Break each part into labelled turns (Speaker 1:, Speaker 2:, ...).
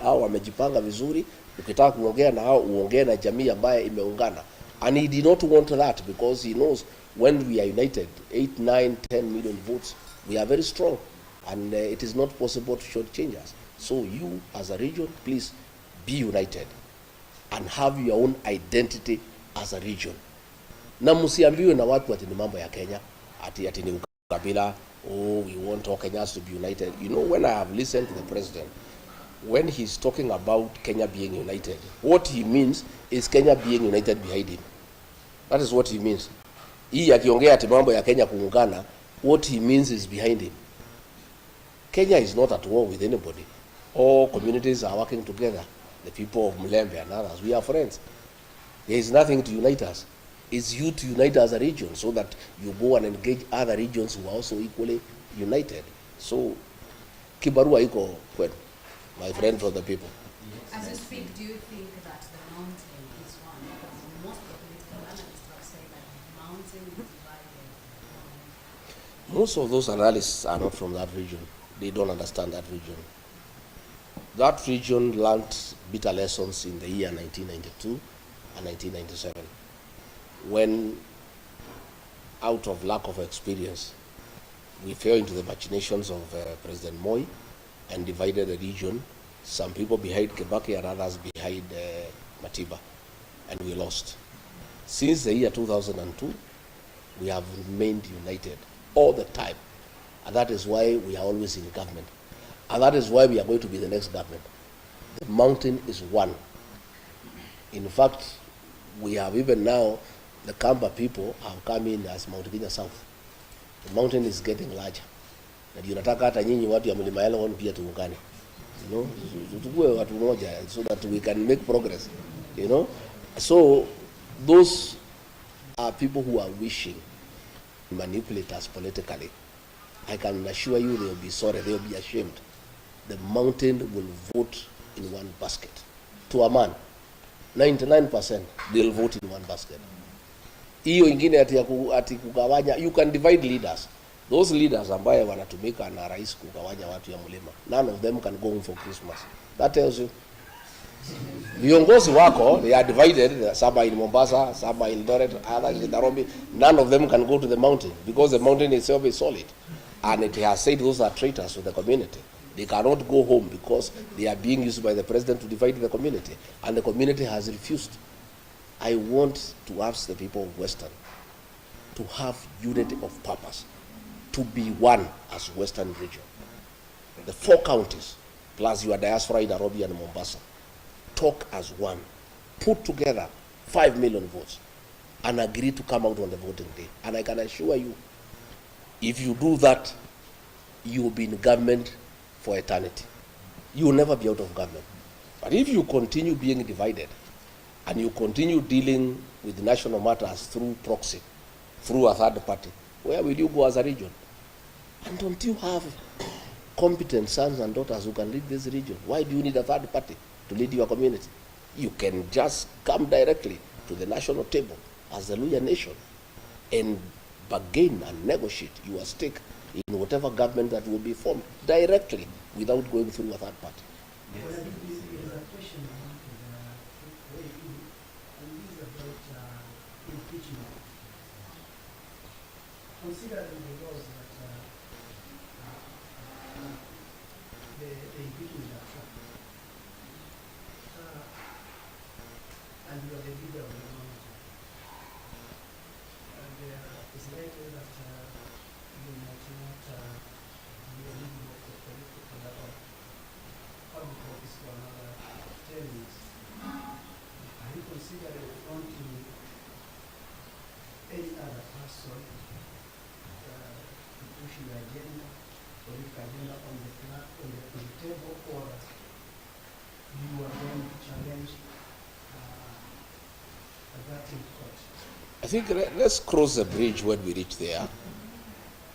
Speaker 1: hao wamejipanga vizuri, ukitaka kuongea na hao uongee na jamii ambaye imeungana. And he did not want that because he knows when we are united, 8, 9, 10 million votes, we are very strong, and it is not possible to shortchange us. So you, as a region, please be united and have your own identity as a region. Na msiambiwe na watu ati ni mambo ya Kenya, ati ni ukabila, oh, we want all Kenyans to be united. You know, when I have listened to the president, when he's talking about Kenya being united, what he means is Kenya being united behind him. That is what he means. Hii akiongea ati mambo ya Kenya kuungana, what he means is behind him. Kenya is not at war with anybody. All communities are working together. The people of Mulembe and others, we are friends. There is nothing to unite us. It's you to unite as a region so that you go and engage other regions who are also equally united. So, kibarua iko kwenu, my friend from the people.
Speaker 2: As you speak, do you think that the mountain is one? Because most political analysts have said that the mountain is divided.
Speaker 1: Most of those analysts are not from that region. They don't understand that region. That region learned bitter lessons in the year 1992 and 1997, when, out of lack of experience, we fell into the machinations of President Moi and divided the region, some people behind Kibaki and others behind Matiba, and we lost. Since the year 2002, we have remained united all the time, and that is why we are always in government. And that is why we are going to be the next government. The mountain is one. In fact, we have even now, the Kamba people have come in as Mount Kenya South. The mountain is getting larger. Na ndio nataka hata nyinyi watu ya Mlima Elgon pia tuungane. You know, tukue watu moja so that we can make progress. You know, so those are people who are wishing to manipulate us politically. I can assure you they will be sorry, they will be ashamed. The mountain will vote in one basket. To a man, 99% they'll vote in one basket. Hiyo ingine ati kugawanya, you can divide leaders. Those leaders ambaye wanatumika na rais kugawanya watu ya mlima, none of them can go home for Christmas. That tells you. Viongozi wako, they are divided, some are in Mombasa, some are in Eldoret, others in Nairobi. None of them can go to the mountain because the mountain itself is solid. And it has said those are traitors to the community. They cannot go home because they are being used by the president to divide the community. And the community has refused. I want to ask the people of Western to have unity of purpose, to be one as Western region. The 4 counties, plus your diaspora in Nairobi and Mombasa, talk as one. Put together 5 million votes and agree to come out on the voting day. And I can assure you, if you do that, you will be in government for eternity. You will never be out of government. But if you continue being divided and you continue dealing with national matters through proxy, through a third party, where will you go as a region? And don't you have competent sons and daughters who can lead this region? Why do you need a third party to lead your community? You can just come directly to the national table as the Luya nation and bargain and negotiate your stake in whatever government that will be formed directly without going through a third party.
Speaker 3: Yes. There is a question I want to weigh in, and this is about impeachment. Considering the laws that the impeachment are trapped, and you are the leader of the mountain, and it's likely that you might not be eligible for political or public office for another 10 years. Are you considering appointing any other person to push your agenda, political agenda on the table, or you are going to challenge that in court?
Speaker 1: I think let's cross the bridge when we reach there.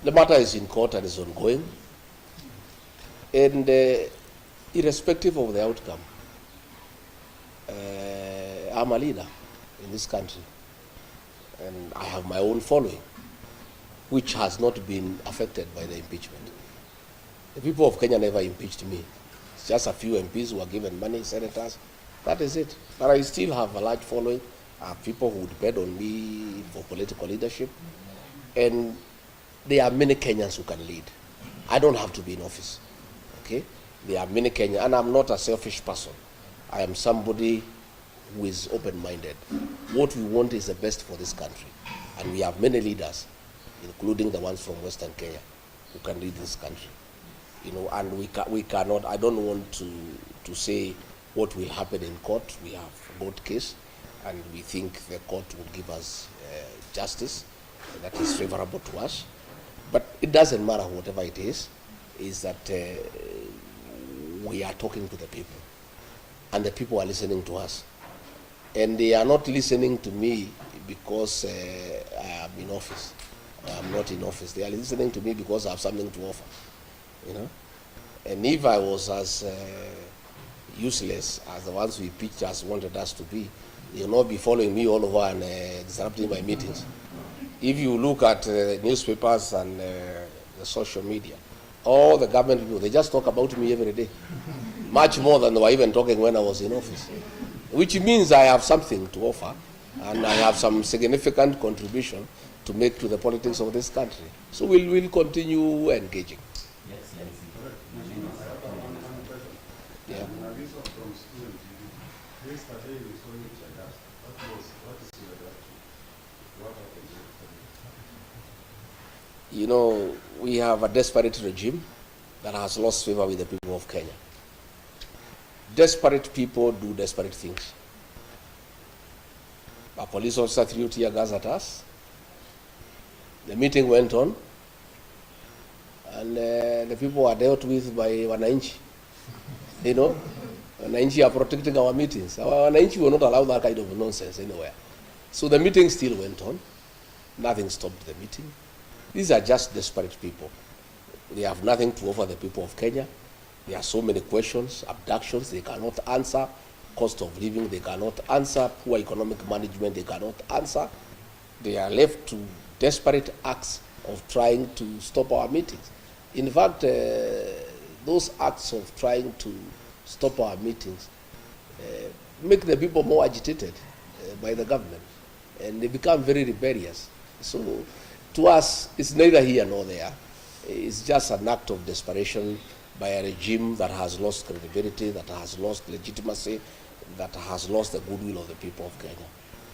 Speaker 1: The matter is in court and is ongoing. And irrespective of the outcome, I'm a leader in this country. And I have my own following, which has not been affected by the impeachment. The people of Kenya never impeached me. just a few MPs who are given money, senators. That is it. But I still have a large following. I have people who depend on me for political leadership. And there are many Kenyans who can lead. I don't have to be in office. Okay? There are many Kenyans, and I'm not a selfish person. I am somebody who is open-minded. What we want is the best for this country. And we have many leaders, including the ones from Western Kenya, who can lead this country. And we cannot, I don't want to say what will happen in court. We have a court case, and we think the court will give us justice that is favorable to us. But it doesn't matter whatever it is that we are talking to the people, and the people are listening to us. And they are not listening to me because I am in office. I'm not in office. They are listening to me because I have something to offer. And if I was as useless as the ones we pictures wanted us to be, they will not be following me all over and disrupting my meetings. If you look at newspapers and the social media, all the government people, they just talk about me every day, much more than they were even talking when I was in office, which means I have something to offer, and I have some significant contribution to make to the politics of this country. So we'll continue engaging. Yeah. We have a desperate regime that has lost favor with the people of Kenya. Desperate people do desperate things. A police officer threw tear gas at us. The meeting went on, and the people were dealt with by Wananchi. Wananchi are protecting our meetings. Our Wananchi will not allow that kind of nonsense anywhere. So the meeting still went on. Nothing stopped the meeting. These are just desperate people. They have nothing to offer the people of Kenya. There are so many questions, abductions, they cannot answer. Cost of living, they cannot answer. Poor economic management, they cannot answer. They are left to desperate acts of trying to stop our meetings. In fact, those acts of trying to stop our meetings make the people more agitated by the government, and they become very rebellious. So to us, it's neither here nor there. It's just an act of desperation by a regime that has lost credibility, that has lost legitimacy, that has lost the goodwill of the people of Kenya.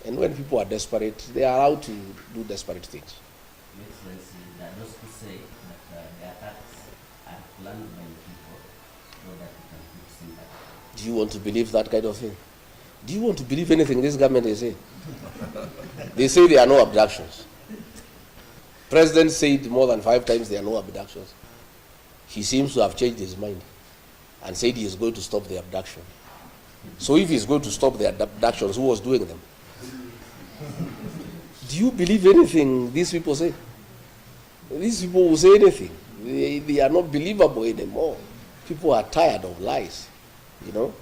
Speaker 1: And when people are desperate, they are allowed to do desperate things.
Speaker 4: Excellency, there are those who say that the attacks are planned by the people so that we can keep sympathy.
Speaker 1: Do you want to believe that kind of thing? Do you want to believe anything this government is saying? They say there are no abductions. President said more than 5 times there are no abductions. He seems to have changed his mind and said he is going to stop the abduction. So if he is going to stop the abductions, who was doing them? Do you believe anything these people say? These people will say anything. They are not believable anymore. People are tired of lies, and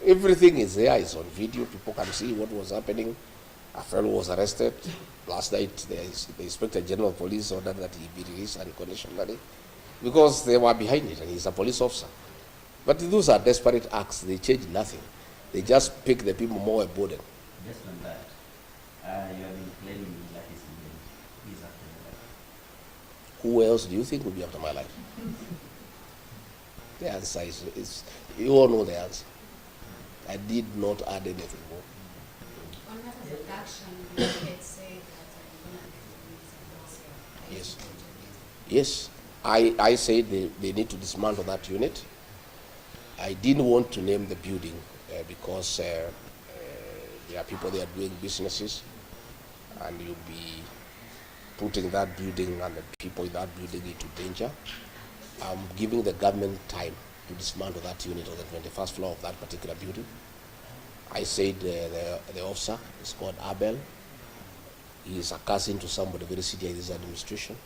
Speaker 1: everything is there. It's on video. People can see what was happening. A fellow was arrested. Last night, the Inspector General of Police ordered that he be released unconditionally because they were behind it, and he's a police officer. But those are desperate acts. They change nothing. They just pick the people more a burden.
Speaker 4: Just on that, you have been claiming that is after your life.
Speaker 1: Who else do you think will be after my life? The answer is you all know the answer. I did not add anything more.
Speaker 2: On matters of action, you had said that
Speaker 1: Yes. Yes. I said they need to dismantle that unit. I didn't want to name the building because there are people there doing businesses, and you'll be putting that building and the people in that building into danger. I'm giving the government time to dismantle that unit on the 21st floor of that particular building. I said the officer is called Abel. He is a cousin to somebody very senior in this administration.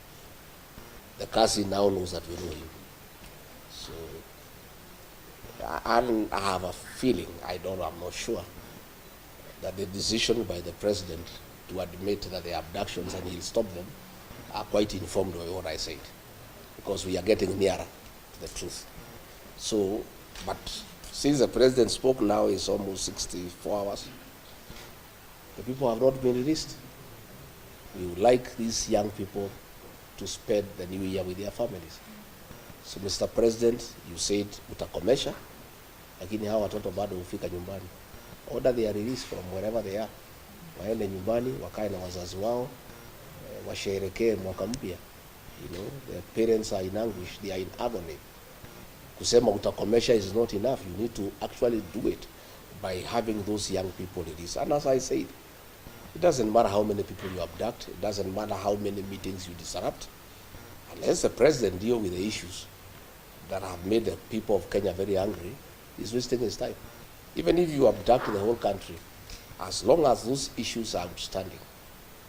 Speaker 1: The cousin now knows that we know him. So I have a feeling, I'm not sure, that the decision by the president to admit that the abductions and he'll stop them are quite informed by what I said, because we are getting nearer to the truth. So, but since the president spoke now, it's almost 64 hours. The people have not been released. We would like these young people to spend the new year with their families. So, Mr. President, you said utakomesha, lakini hawa watoto bado hufika nyumbani. Order their release from wherever they are. Waende nyumbani, wakae na wazazi wao, washerekee mwaka mpya. You know, their parents are in anguish, they are in agony. Kusema utakomesha is not enough. You need to actually do it by having those young people released. And as I said, it doesn't matter how many people you abduct, it doesn't matter how many meetings you disrupt, unless the president deal with the issues that have made the people of Kenya very angry, he's wasting his time. Even if you abduct the whole country, as long as those issues are outstanding,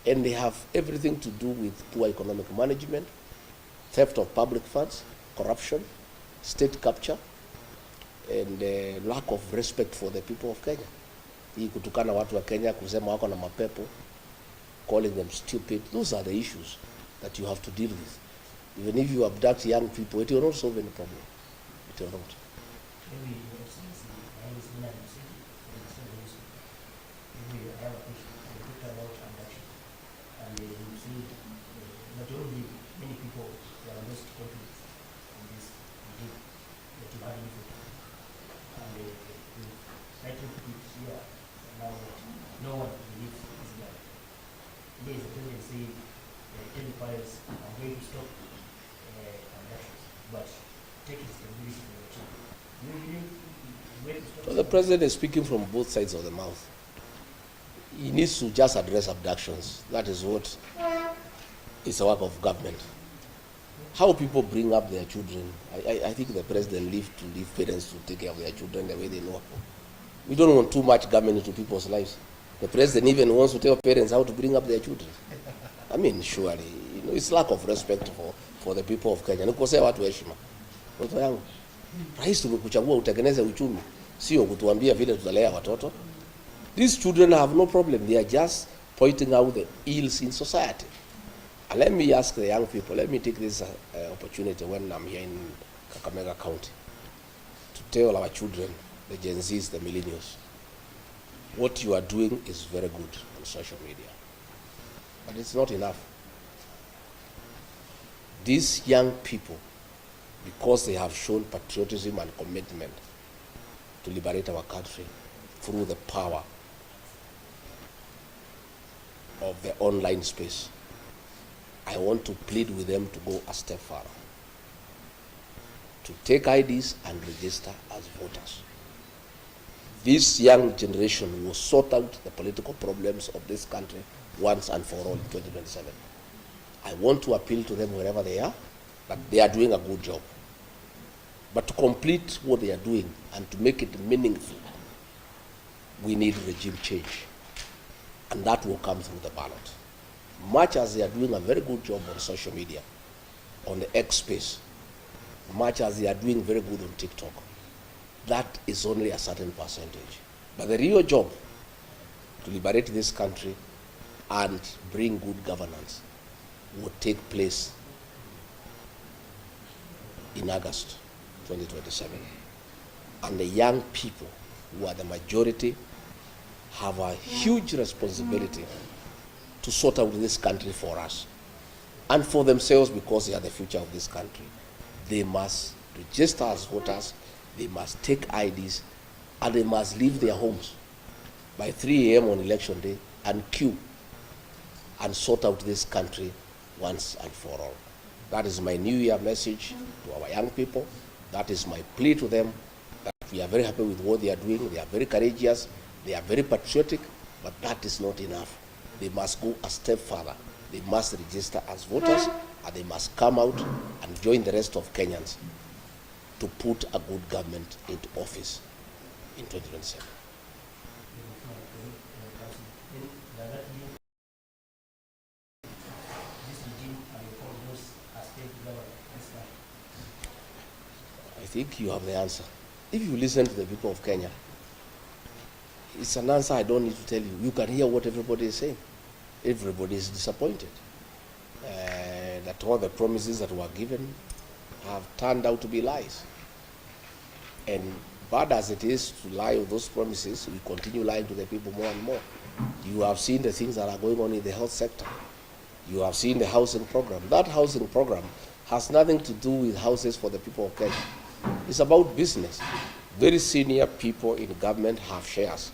Speaker 1: and they have everything to do with poor economic management, theft of public funds, corruption, state capture, and lack of respect for the people of Kenya. Hii kutukana watu wa Kenya, kusema wako na mapepo, calling them stupid, those are the issues that you have to deal with. Even if you abduct young people, it will not solve any problem. It will not.
Speaker 3: Maybe Your Excellency, I was in a city, maybe I have a question, I talked about abduction, and you see, majority, many people, they are lost confidence in this regime that you have info. And you try to put it here, now that no one believes this guy. There is a president saying, tell the parents, I'm going to stop abductions, but take responsibility for the children. Do you believe it's going to stop?
Speaker 1: So the president is speaking from both sides of the mouth. He needs to just address abductions. That is what is the work of government. How people bring up their children, I think the president leave parents to take care of their children the way they know. We don't want too much government into people's lives. The president even wants to tell parents how to bring up their children. I mean, surely, you know, it's lack of respect for the people of Kenya. Nikosea watu heshima. Watoto yangu, rais tumekuchagua utengeneze uchumi, sio kutuambia vile tutalea watoto. These children have no problem. They are just pointing out the ills in society. And let me ask the young people, let me take this opportunity when I'm here in Kakamega County to tell our children, the Gen Zs, the millennials, what you are doing is very good on social media. But it's not enough. These young people, because they have shown patriotism and commitment to liberate our country through the power of the online space, I want to plead with them to go a step further, to take IDs and register as voters. This young generation will sort out the political problems of this country once and for all in 2027. I want to appeal to them wherever they are, that they are doing a good job. But to complete what they are doing and to make it meaningful, we need regime change. And that will come through the ballot. Much as they are doing a very good job on social media, on the X space, much as they are doing very good on TikTok, that is only a certain percentage. But the real job to liberate this country and bring good governance will take place in August 2027. And the young people, who are the majority, have a huge responsibility to sort out this country for us and for themselves, because they are the future of this country. They must register as voters, they must take IDs, and they must leave their homes by 3 a.m. on election day and queue and sort out this country once and for all. That is my New Year message to our young people. That is my plea to them, that we are very happy with what they are doing. They are very courageous, they are very patriotic, but that is not enough. They must go a step further. They must register as voters, and they must come out and join the rest of Kenyans to put a good government into office in 2027. I think you have the answer. If you listen to the people of Kenya, it's an answer I don't need to tell you. You can hear what everybody is saying. Everybody is disappointed that all the promises that were given have turned out to be lies. And bad as it is to lie with those promises, we continue lying to the people more and more. You have seen the things that are going on in the health sector. You have seen the housing program. That housing program has nothing to do with houses for the people of Kenya. It's about business. Very senior people in government have shares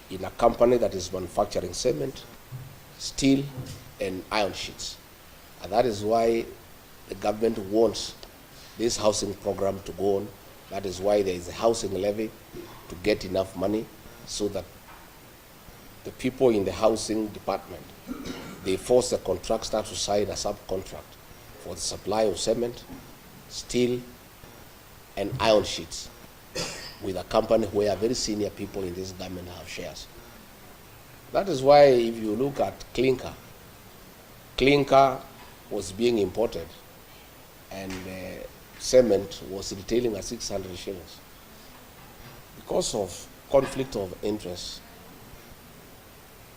Speaker 1: in a company that is manufacturing cement, steel, and iron sheets. And that is why the government wants this housing program to go on. That is why there is a housing levy to get enough money so that the people in the housing department, they force the contractor to sign a subcontract for the supply of cement, steel, and iron sheets with a company where very senior people in this government have shares. That is why if you look at clinker was being imported and cement was retailing at 600 shillings. Because of conflict of interest,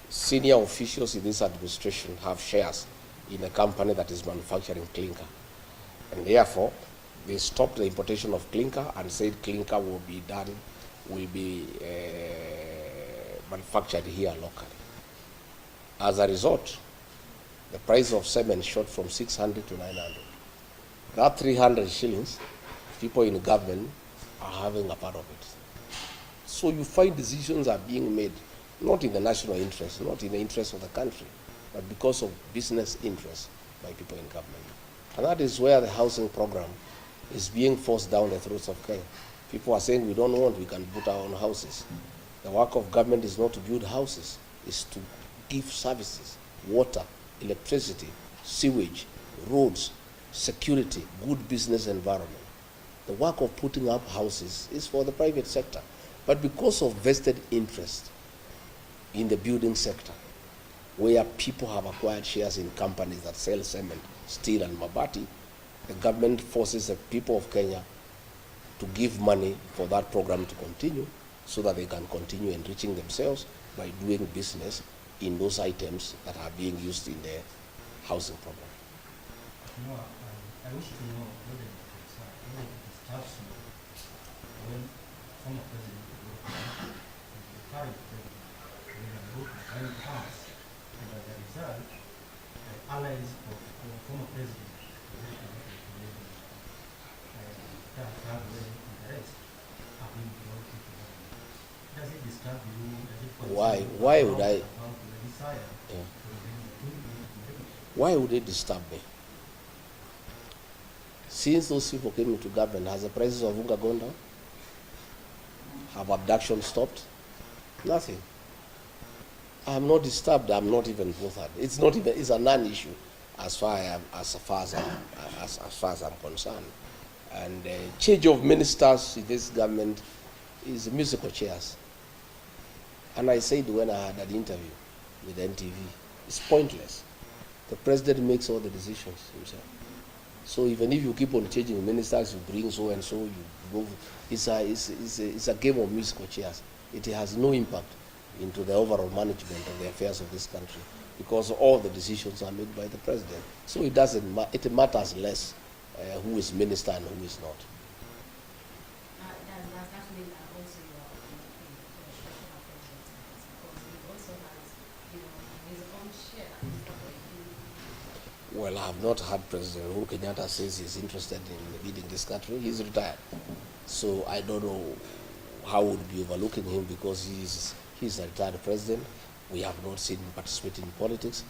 Speaker 1: senior officials in this administration have shares in a company that is manufacturing clinker. And therefore, they stopped the importation of clinker and said clinker will be manufactured here locally. As a result, the price of cement shot from 600 to 900. That 300 shillings, people in government are having a part of it. So you find decisions are being made, not in the national interest, not in the interest of the country, but because of business interests by people in government. And that is where the housing program is being forced down the throats of Kenya. People are saying we don't want, we can put our own houses. The work of government is not to build houses, it's to give services, water, electricity, sewage, roads, security, good business environment. The work of putting up houses is for the private sector. But because of vested interest in the building sector, where people have acquired shares in companies that sell cement, steel, and mabati, the government forces the people of Kenya to give money for that program to continue so that they can continue enriching themselves by doing business in those items that are being used in the housing program.
Speaker 3: No, I wish to know whether it disturbs you when former President the current president, William Ruto, buying cars, and as a result, the allies of the former president, have been promoted to government. Does it disturb you?
Speaker 1: Why would I? Why would it disturb me? Since those people came into government, has the prices of unga gone down? Have abduction stopped? Nothing. I'm not disturbed. I'm not even bothered. It's not even. It's a non-issue as far as I'm concerned. And change of ministers in this government is musical chairs. And I said when I had an interview with NTV, it's pointless. The president makes all the decisions himself. So even if you keep on changing ministers, you bring so and so, you move. It's a game of musical chairs. It has no impact into the overall management of the affairs of this country because all the decisions are made by the president. So it doesn't. It matters less who is minister and who is not.
Speaker 2: Does that mean that also you are for the special president because he also has, his own share?
Speaker 1: Well, I have not heard President Uhuru Kenyatta says he's interested in leading this country. He's retired. So I don't know how would be overlooking him because he's a retired president. We have not seen him participate in politics.